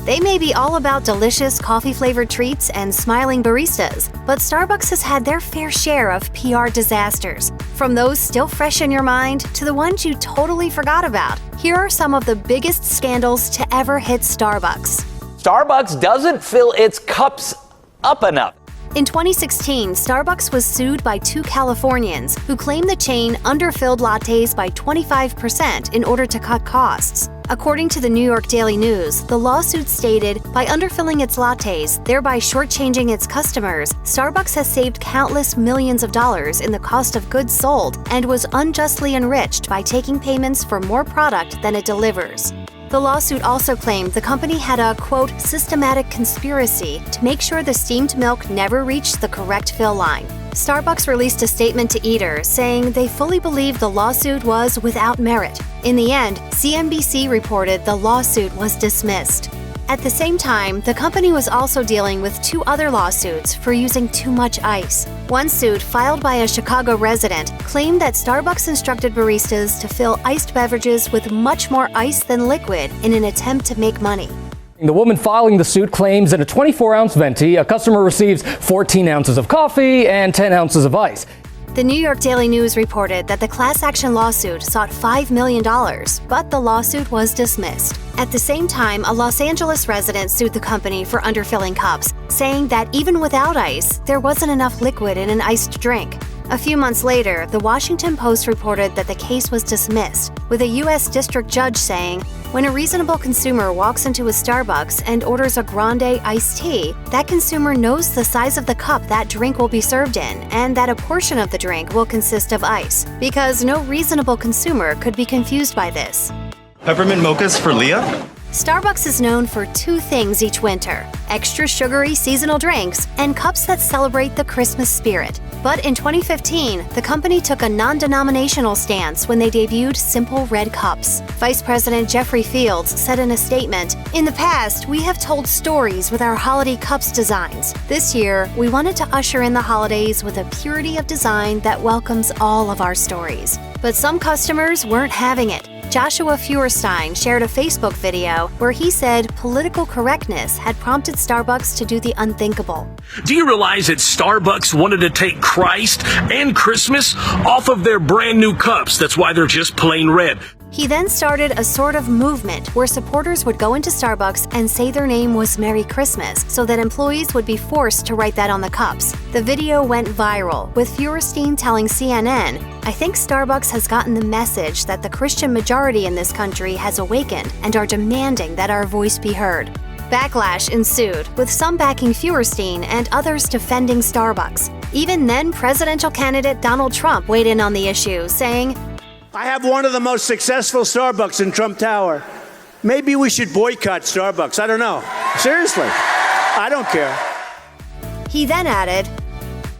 They may be all about delicious coffee-flavored treats and smiling baristas, but Starbucks has had their fair share of PR disasters. From those still fresh in your mind to the ones you totally forgot about, here are some of the biggest scandals to ever hit Starbucks. Starbucks doesn't fill its cups up enough. In 2016, Starbucks was sued by two Californians who claimed the chain underfilled lattes by 25% in order to cut costs. According to the New York Daily News, the lawsuit stated, by underfilling its lattes, thereby shortchanging its customers, Starbucks has saved countless millions of dollars in the cost of goods sold and was unjustly enriched by taking payments for more product than it delivers. The lawsuit also claimed the company had a, quote, systematic conspiracy to make sure the steamed milk never reached the correct fill line. Starbucks released a statement to Eater saying they fully believed the lawsuit was without merit. In the end, CNBC reported the lawsuit was dismissed. At the same time, the company was also dealing with two other lawsuits for using too much ice. One suit, filed by a Chicago resident, claimed that Starbucks instructed baristas to fill iced beverages with much more ice than liquid in an attempt to make money. The woman filing the suit claims in a 24-ounce venti, a customer receives 14 ounces of coffee and 10 ounces of ice. The New York Daily News reported that the class action lawsuit sought $5 million, but the lawsuit was dismissed. At the same time, a Los Angeles resident sued the company for underfilling cups, saying that even without ice, there wasn't enough liquid in an iced drink. A few months later, the Washington Post reported that the case was dismissed, with a U.S. district judge saying, when a reasonable consumer walks into a Starbucks and orders a grande iced tea, that consumer knows the size of the cup that drink will be served in and that a portion of the drink will consist of ice, because no reasonable consumer could be confused by this. Peppermint mochas for Leah? Starbucks is known for two things each winter: extra sugary seasonal drinks and cups that celebrate the Christmas spirit. But in 2015, the company took a non-denominational stance when they debuted simple red cups. Vice President Jeffrey Fields said in a statement, "In the past, we have told stories with our holiday cups designs. This year, we wanted to usher in the holidays with a purity of design that welcomes all of our stories." But some customers weren't having it. Joshua Feuerstein shared a Facebook video where he said political correctness had prompted Starbucks to do the unthinkable. Do you realize that Starbucks wanted to take Christ and Christmas off of their brand new cups? That's why they're just plain red. He then started a sort of movement where supporters would go into Starbucks and say their name was Merry Christmas so that employees would be forced to write that on the cups. The video went viral, with Feuerstein telling CNN, "I think Starbucks has gotten the message that the Christian majority in this country has awakened and are demanding that our voice be heard." Backlash ensued, with some backing Feuerstein and others defending Starbucks. Even then presidential candidate Donald Trump weighed in on the issue, saying, I have one of the most successful Starbucks in Trump Tower. Maybe we should boycott Starbucks. I don't know. Seriously. I don't care. He then added,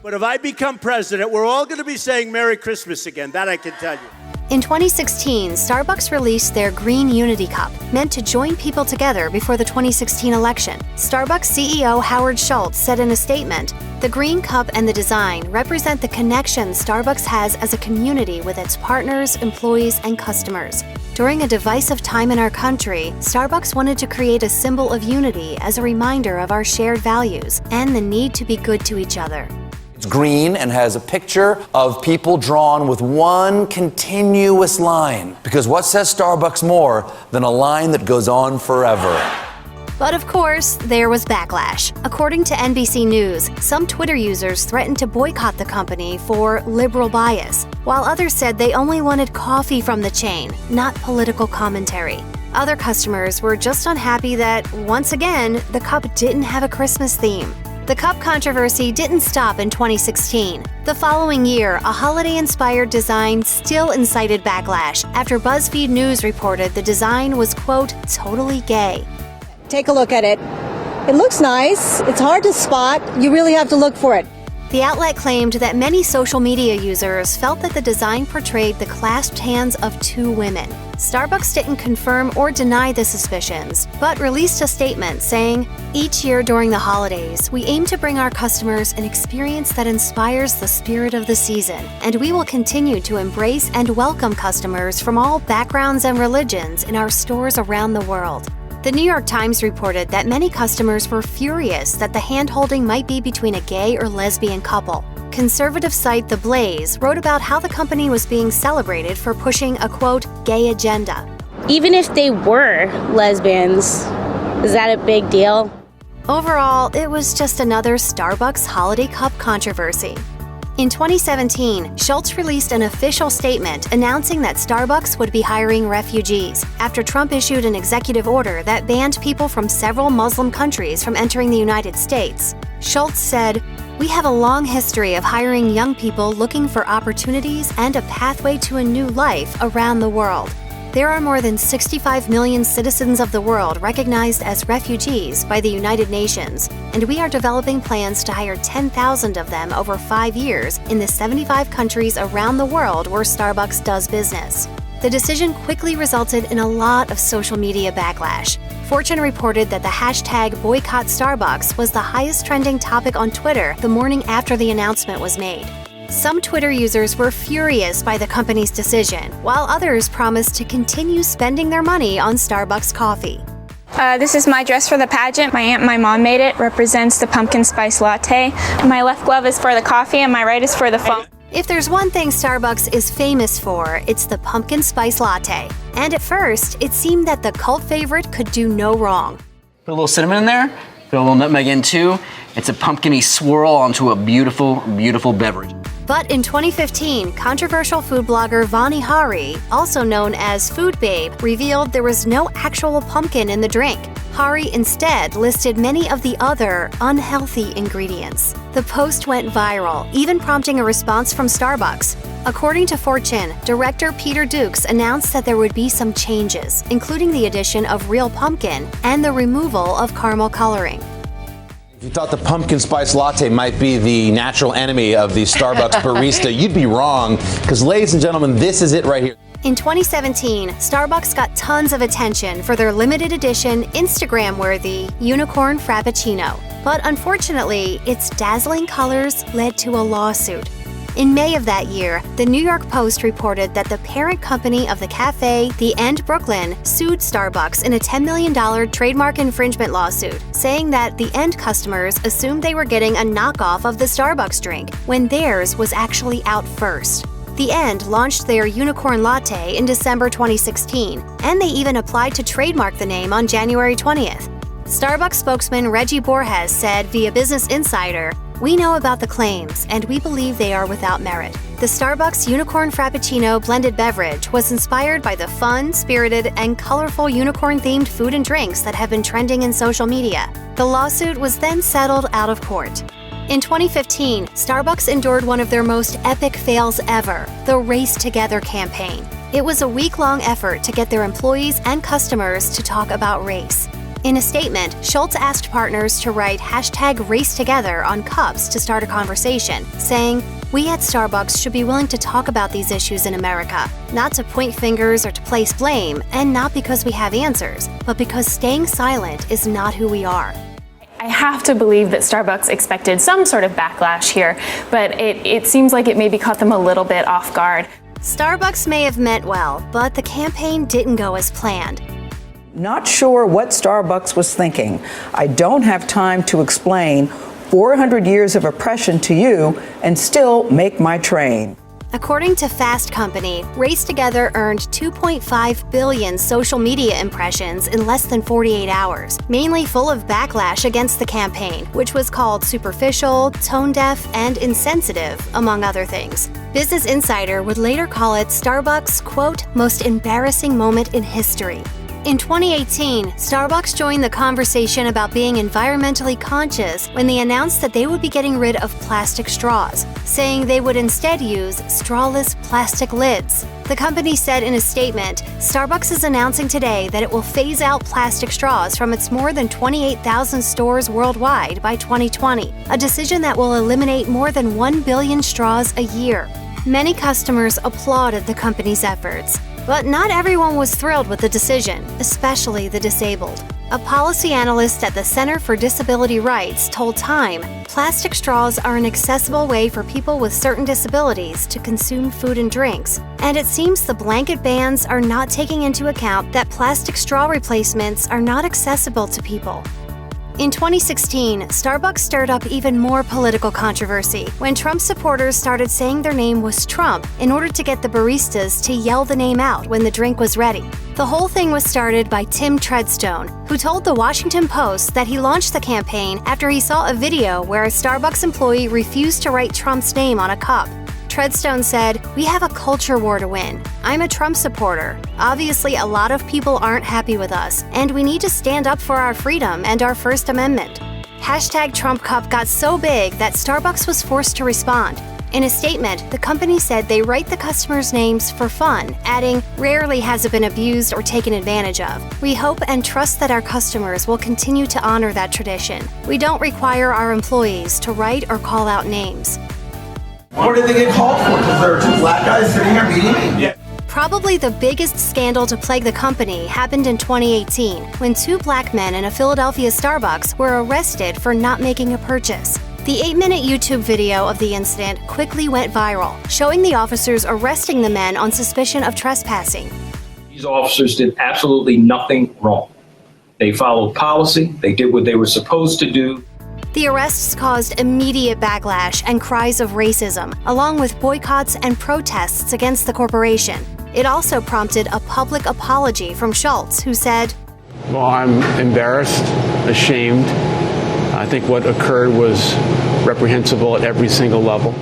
but if I become president, we're all going to be saying Merry Christmas again. That I can tell you. In 2016, Starbucks released their Green Unity Cup, meant to join people together before the 2016 election. Starbucks CEO Howard Schultz said in a statement, "The Green Cup and the design represent the connection Starbucks has as a community with its partners, employees, and customers. During a divisive time in our country, Starbucks wanted to create a symbol of unity as a reminder of our shared values and the need to be good to each other." It's green and has a picture of people drawn with one continuous line. Because what says Starbucks more than a line that goes on forever? But of course, there was backlash. According to NBC News, some Twitter users threatened to boycott the company for liberal bias, while others said they only wanted coffee from the chain, not political commentary. Other customers were just unhappy that, once again, the cup didn't have a Christmas theme. The cup controversy didn't stop in 2016. The following year, a holiday-inspired design still incited backlash after BuzzFeed News reported the design was, quote, totally gay. Take a look at it. It looks nice. It's hard to spot. You really have to look for it. The outlet claimed that many social media users felt that the design portrayed the clasped hands of two women. Starbucks didn't confirm or deny the suspicions, but released a statement saying, "Each year during the holidays, we aim to bring our customers an experience that inspires the spirit of the season, and we will continue to embrace and welcome customers from all backgrounds and religions in our stores around the world." The New York Times reported that many customers were furious that the hand-holding might be between a gay or lesbian couple. Conservative site The Blaze wrote about how the company was being celebrated for pushing a, quote, gay agenda. Even if they were lesbians, is that a big deal? Overall, it was just another Starbucks holiday cup controversy. In 2017, Schultz released an official statement announcing that Starbucks would be hiring refugees after Trump issued an executive order that banned people from several Muslim countries from entering the United States. Schultz said, "We have a long history of hiring young people looking for opportunities and a pathway to a new life around the world. There are more than 65 million citizens of the world recognized as refugees by the United Nations, and we are developing plans to hire 10,000 of them over 5 years in the 75 countries around the world where Starbucks does business." The decision quickly resulted in a lot of social media backlash. Fortune reported that the hashtag boycott Starbucks was the highest trending topic on Twitter the morning after the announcement was made. Some Twitter users were furious by the company's decision, while others promised to continue spending their money on Starbucks coffee. This is my dress for the pageant. My aunt and my mom made it. Represents the pumpkin spice latte. My left glove is for the coffee and my right is for the phone. If there's one thing Starbucks is famous for, it's the pumpkin spice latte. And at first, it seemed that the cult favorite could do no wrong. Put a little cinnamon in there, put a little nutmeg in too. It's a pumpkin-y swirl onto a beautiful, beautiful beverage. But in 2015, controversial food blogger Vani Hari, also known as Food Babe, revealed there was no actual pumpkin in the drink. Hari instead listed many of the other unhealthy ingredients. The post went viral, even prompting a response from Starbucks. According to Fortune, director Peter Dukes announced that there would be some changes, including the addition of real pumpkin and the removal of caramel coloring. If you thought the pumpkin spice latte might be the natural enemy of the Starbucks barista, you'd be wrong, because ladies and gentlemen, this is it right here. In 2017, Starbucks got tons of attention for their limited edition, Instagram-worthy unicorn frappuccino. But unfortunately, its dazzling colors led to a lawsuit. In May of that year, the New York Post reported that the parent company of the cafe, The End Brooklyn, sued Starbucks in a $10 million trademark infringement lawsuit, saying that The End customers assumed they were getting a knockoff of the Starbucks drink when theirs was actually out first. The End launched their unicorn latte in December 2016, and they even applied to trademark the name on January 20th. Starbucks spokesman Reggie Borges said via Business Insider, "We know about the claims, and we believe they are without merit. The Starbucks Unicorn Frappuccino blended beverage was inspired by the fun, spirited, and colorful unicorn-themed food and drinks that have been trending in social media." The lawsuit was then settled out of court. In 2015, Starbucks endured one of their most epic fails ever, the Race Together campaign. It was a week-long effort to get their employees and customers to talk about race. In a statement, Schultz asked partners to write #RaceTogether on cups to start a conversation, saying, "We at Starbucks should be willing to talk about these issues in America, not to point fingers or to place blame, and not because we have answers, but because staying silent is not who we are." I have to believe that Starbucks expected some sort of backlash here, but it seems like it maybe caught them a little bit off guard. Starbucks may have meant well, but the campaign didn't go as planned. Not sure what Starbucks was thinking. I don't have time to explain 400 years of oppression to you and still make my train. According to Fast Company, Race Together earned 2.5 billion social media impressions in less than 48 hours, mainly full of backlash against the campaign, which was called superficial, tone-deaf, and insensitive, among other things. Business Insider would later call it Starbucks' quote, most embarrassing moment in history. In 2018, Starbucks joined the conversation about being environmentally conscious when they announced that they would be getting rid of plastic straws, saying they would instead use strawless plastic lids. The company said in a statement, Starbucks is announcing today that it will phase out plastic straws from its more than 28,000 stores worldwide by 2020, a decision that will eliminate more than 1 billion straws a year. Many customers applauded the company's efforts. But not everyone was thrilled with the decision, especially the disabled. A policy analyst at the Center for Disability Rights told Time, plastic straws are an accessible way for people with certain disabilities to consume food and drinks, and it seems the blanket bans are not taking into account that plastic straw replacements are not accessible to people. In 2016, Starbucks stirred up even more political controversy when Trump supporters started saying their name was Trump in order to get the baristas to yell the name out when the drink was ready. The whole thing was started by Tim Treadstone, who told the Washington Post that he launched the campaign after he saw a video where a Starbucks employee refused to write Trump's name on a cup. Treadstone said, "We have a culture war to win. I'm a Trump supporter. Obviously, a lot of people aren't happy with us, and we need to stand up for our freedom and our First Amendment." #TrumpCup got so big that Starbucks was forced to respond. In a statement, the company said they write the customers' names for fun, adding, "Rarely has it been abused or taken advantage of. We hope and trust that our customers will continue to honor that tradition. We don't require our employees to write or call out names." What did they get called for? Because there are two black guys sitting here meeting me? Yeah. Probably the biggest scandal to plague the company happened in 2018 when two black men in a Philadelphia Starbucks were arrested for not making a purchase. The 8-minute YouTube video of the incident quickly went viral, showing the officers arresting the men on suspicion of trespassing. These officers did absolutely nothing wrong. They followed policy, they did what they were supposed to do. The arrests caused immediate backlash and cries of racism, along with boycotts and protests against the corporation. It also prompted a public apology from Schultz, who said, "Well, I'm embarrassed, ashamed. I think what occurred was reprehensible at every single level."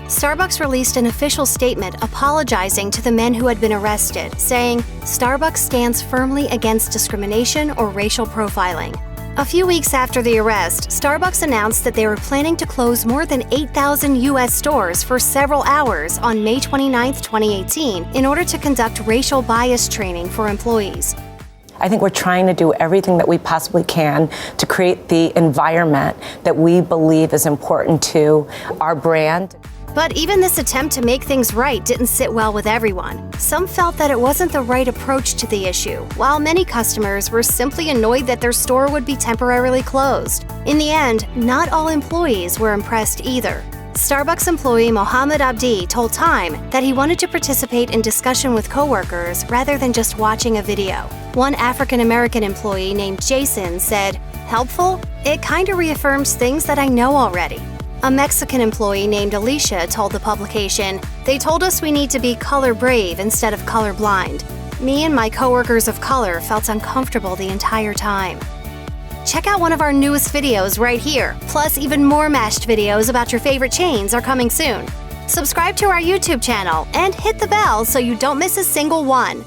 Starbucks released an official statement apologizing to the men who had been arrested, saying, "Starbucks stands firmly against discrimination or racial profiling." A few weeks after the arrest, Starbucks announced that they were planning to close more than 8,000 U.S. stores for several hours on May 29, 2018, in order to conduct racial bias training for employees. I think we're trying to do everything that we possibly can to create the environment that we believe is important to our brand. But even this attempt to make things right didn't sit well with everyone. Some felt that it wasn't the right approach to the issue, while many customers were simply annoyed that their store would be temporarily closed. In the end, not all employees were impressed either. Starbucks employee Mohammed Abdi told Time that he wanted to participate in discussion with coworkers rather than just watching a video. One African-American employee named Jason said, "Helpful? It kinda reaffirms things that I know already." A Mexican employee named Alicia told the publication, "They told us we need to be color brave instead of color blind. Me and my coworkers of color felt uncomfortable the entire time." Check out one of our newest videos right here. Plus, even more mashed videos about your favorite chains are coming soon. Subscribe to our YouTube channel and hit the bell so you don't miss a single one.